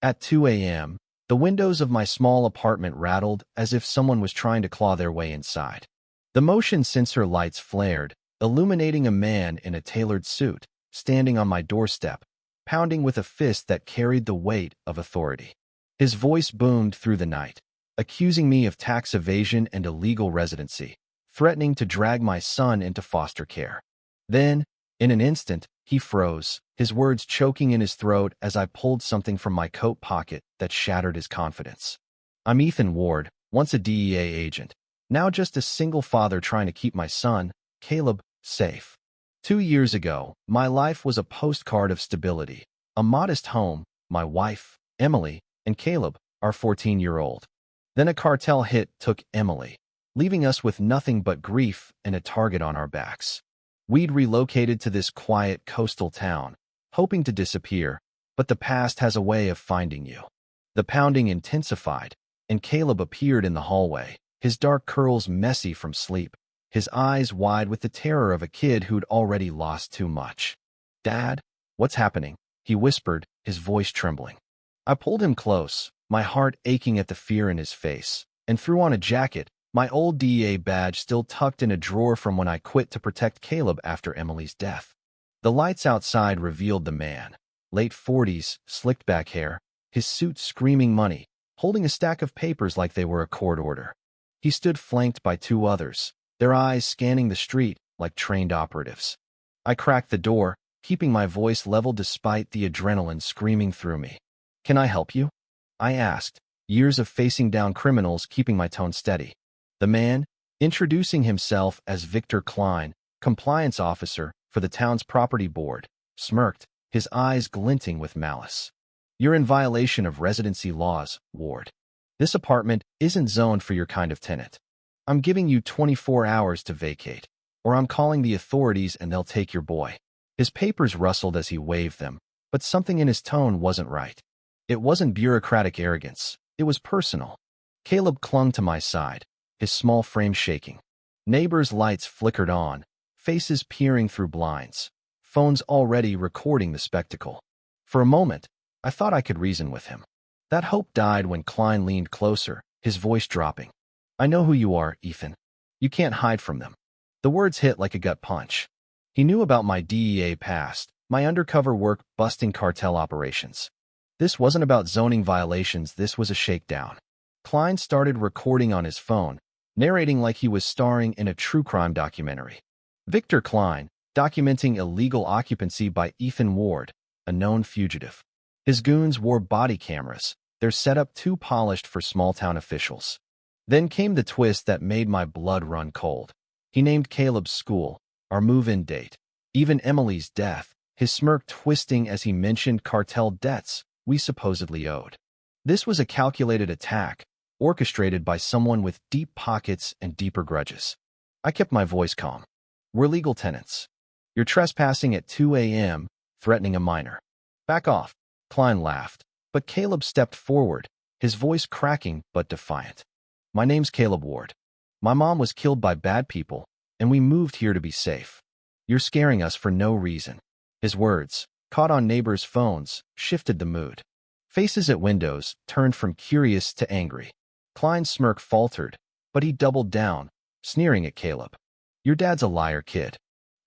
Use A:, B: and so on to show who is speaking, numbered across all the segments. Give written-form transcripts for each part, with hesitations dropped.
A: At 2 a.m., the windows of my small apartment rattled as if someone was trying to claw their way inside. The motion sensor lights flared, illuminating a man in a tailored suit, standing on my doorstep, pounding with a fist that carried the weight of authority. His voice boomed through the night, accusing me of tax evasion and illegal residency, threatening to drag my son into foster care. Then, in an instant, he froze, his words choking in his throat as I pulled something from my coat pocket that shattered his confidence. I'm Ethan Ward, once a DEA agent, now just a single father trying to keep my son, Caleb, safe. 2 years ago, my life was a postcard of stability, a modest home, my wife, Emily, and Caleb, our 14-year-old. Then a cartel hit took Emily, leaving us with nothing but grief and a target on our backs. We'd relocated to this quiet coastal town, hoping to disappear, but the past has a way of finding you. The pounding intensified, and Caleb appeared in the hallway, his dark curls messy from sleep, his eyes wide with the terror of a kid who'd already lost too much. "Dad, what's happening?" he whispered, his voice trembling. I pulled him close, my heart aching at the fear in his face, and threw on a jacket, my old DEA badge still tucked in a drawer from when I quit to protect Caleb after Emily's death. The lights outside revealed the man, late 40s, slicked back hair, his suit screaming money, holding a stack of papers like they were a court order. He stood flanked by 2 others, their eyes scanning the street like trained operatives. I cracked the door, keeping my voice level despite the adrenaline screaming through me. "Can I help you?" I asked, years of facing down criminals keeping my tone steady. The man, introducing himself as Victor Klein, compliance officer for the town's property board, smirked, his eyes glinting with malice. "You're in violation of residency laws, Ward. This apartment isn't zoned for your kind of tenant. I'm giving you 24 hours to vacate, or I'm calling the authorities and they'll take your boy." His papers rustled as he waved them, but something in his tone wasn't right. It wasn't bureaucratic arrogance, it was personal. Caleb clung to my side, his small frame shaking. Neighbors' lights flickered on, faces peering through blinds, phones already recording the spectacle. For a moment, I thought I could reason with him. That hope died when Klein leaned closer, his voice dropping. "I know who you are, Ethan. You can't hide from them." The words hit like a gut punch. He knew about my DEA past, my undercover work busting cartel operations. This wasn't about zoning violations, this was a shakedown. Klein started recording on his phone, narrating like he was starring in a true crime documentary. Victor Klein, documenting illegal occupancy by Ethan Ward, a known fugitive. His goons wore body cameras, their setup too polished for small-town officials. Then came the twist that made my blood run cold. He named Caleb's school, our move-in date, even Emily's death, his smirk twisting as he mentioned cartel debts we supposedly owed. This was a calculated attack, orchestrated by someone with deep pockets and deeper grudges. I kept my voice calm. "We're legal tenants. You're trespassing at 2 a.m., threatening a minor." "Back off," Klein laughed, but Caleb stepped forward, his voice cracking but defiant. "My name's Caleb Ward. My mom was killed by bad people, and we moved here to be safe. You're scaring us for no reason." His words, caught on neighbors' phones, shifted the mood. Faces at windows turned from curious to angry. Klein's smirk faltered, but he doubled down, sneering at Caleb. "Your dad's a liar, kid.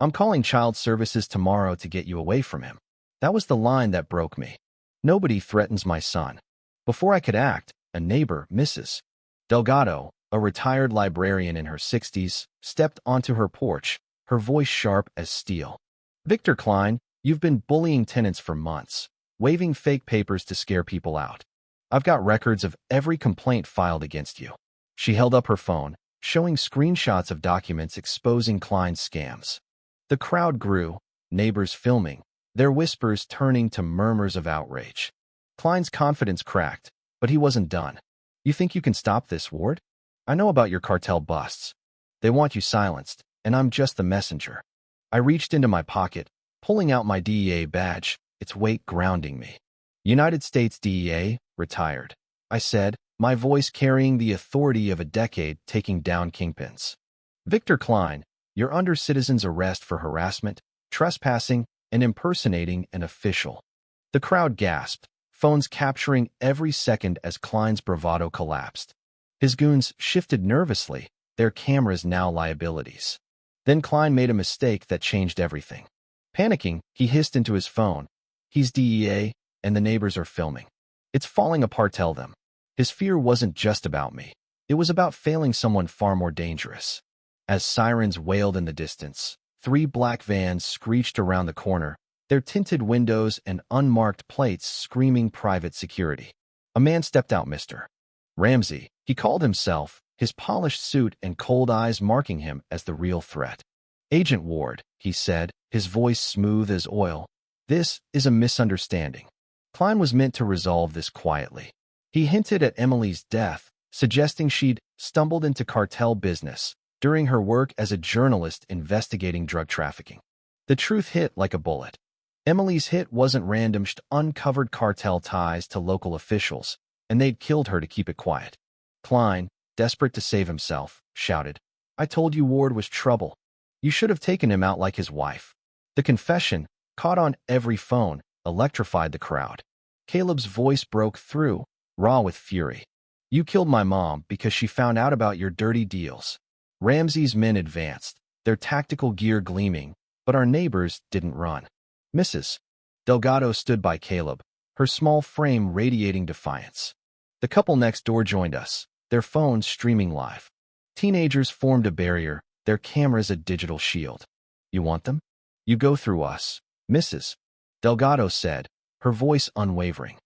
A: I'm calling child services tomorrow to get you away from him." That was the line that broke me. Nobody threatens my son. Before I could act, a neighbor, Mrs. Delgado, a retired librarian in her 60s, stepped onto her porch, her voice sharp as steel. "Victor Klein, you've been bullying tenants for months, waving fake papers to scare people out. I've got records of every complaint filed against you." She held up her phone, showing screenshots of documents exposing Klein's scams. The crowd grew, neighbors filming, their whispers turning to murmurs of outrage. Klein's confidence cracked, but he wasn't done. "You think you can stop this, Ward? I know about your cartel busts. They want you silenced, and I'm just the messenger." I reached into my pocket, pulling out my DEA badge, its weight grounding me. "United States DEA, retired," I said, my voice carrying the authority of a decade taking down kingpins. "Victor Klein, you're under citizen's arrest for harassment, trespassing, and impersonating an official." The crowd gasped, phones capturing every second as Klein's bravado collapsed. His goons shifted nervously, their cameras now liabilities. Then Klein made a mistake that changed everything. Panicking, he hissed into his phone, "He's DEA, and the neighbors are filming. It's falling apart, tell them." His fear wasn't just about me. It was about failing someone far more dangerous. As sirens wailed in the distance, 3 black vans screeched around the corner, their tinted windows and unmarked plates screaming private security. A man stepped out, Mr. Ramsey, he called himself, his polished suit and cold eyes marking him as the real threat. "Agent Ward," he said, his voice smooth as oil. "This is a misunderstanding." Klein was meant to resolve this quietly. He hinted at Emily's death, suggesting she'd stumbled into cartel business during her work as a journalist investigating drug trafficking. The truth hit like a bullet. Emily's hit wasn't random. She'd uncovered cartel ties to local officials, and they'd killed her to keep it quiet. Klein, desperate to save himself, shouted, "I told you Ward was trouble. You should have taken him out like his wife." The confession, caught on every phone, electrified the crowd. Caleb's voice broke through, raw with fury. "You killed my mom because she found out about your dirty deals." Ramsey's men advanced, their tactical gear gleaming, but our neighbors didn't run. Mrs. Delgado stood by Caleb, her small frame radiating defiance. The couple next door joined us, their phones streaming live. Teenagers formed a barrier, their cameras a digital shield. "You want them? You go through us," Mrs. Delgado said, her voice unwavering.